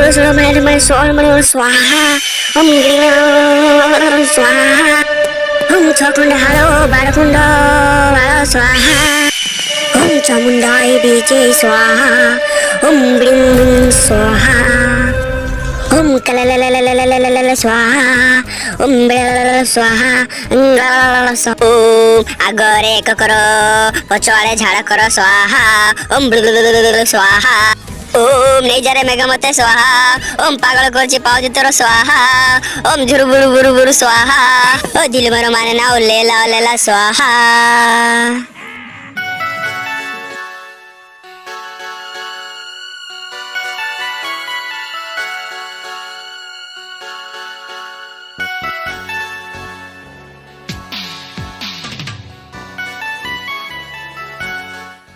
स्वाहा ओम स्वाहा ओम छकुंड हलो बारकुंड वाला स्वाहा ओम चामुंडाय बीजे स्वाहा ओम ब्लिंग ब्लिंग स्वाहा ओम कललललललललल स्वाहा ओम बेलल स्वाहा अंगल स्वाहा ओम आगरे ककरो पछवाड़े झाड़ करो स्वाहा ओम ब्लिंग स्वाहा ओम नहीं जा रे मेघमते स्वाहा ओम पागल करची पाउजी तोर स्वाहा ओम झुरु बुरु बुरु बुरु स्वाहा ओ दिल मरो माने ना लेला लेला स्वाहा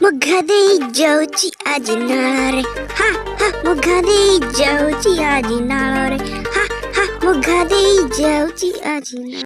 मुग्गा देई जाउची आजी नाळे हा हा मुग्गा देई जाउची आजी नाळे हा हा मुग्गा देई जाउची आजी नाळे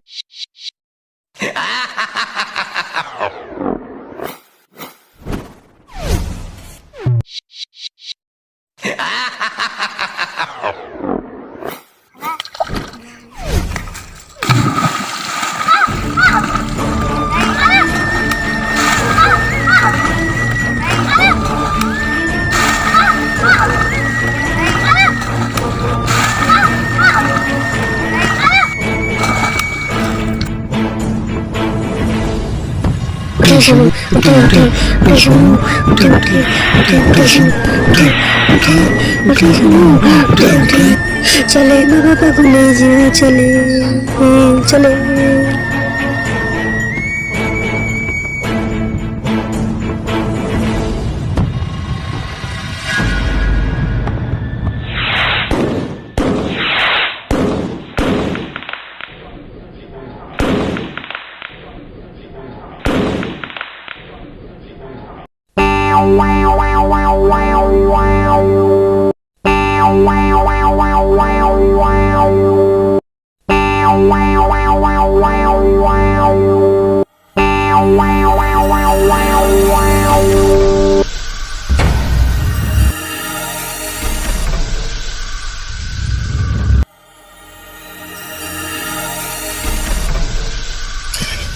चले बाबा को ले जाओ चले चले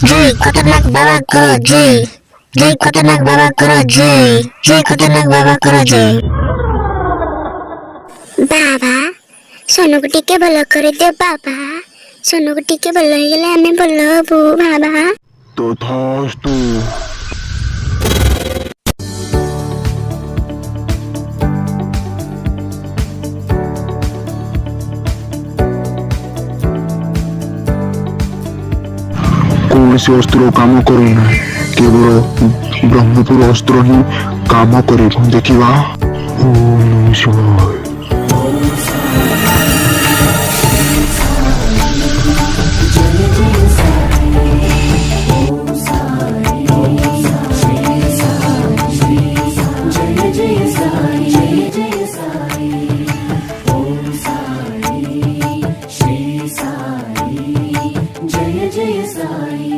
जय खतरनाक बाबा करो जय जय खतरनाक बाबा करो जय जय खतरनाक बाबा करो जय बाबा सोनू को टिके भलो करे दे बाबा सोनू को टिके भलो हो गले हमें भलो हबो बाबा तथास्तु କୌଣସି ଅସ୍ତ୍ର କାମ କରୁନା କେବଳ ବ୍ରହ୍ମପୁର ଅସ୍ତ୍ର ହିଁ କାମ କରିବ ଦେଖିବା ଓମ୍ ନମଃ ଶିବାୟ Jai Jai Sai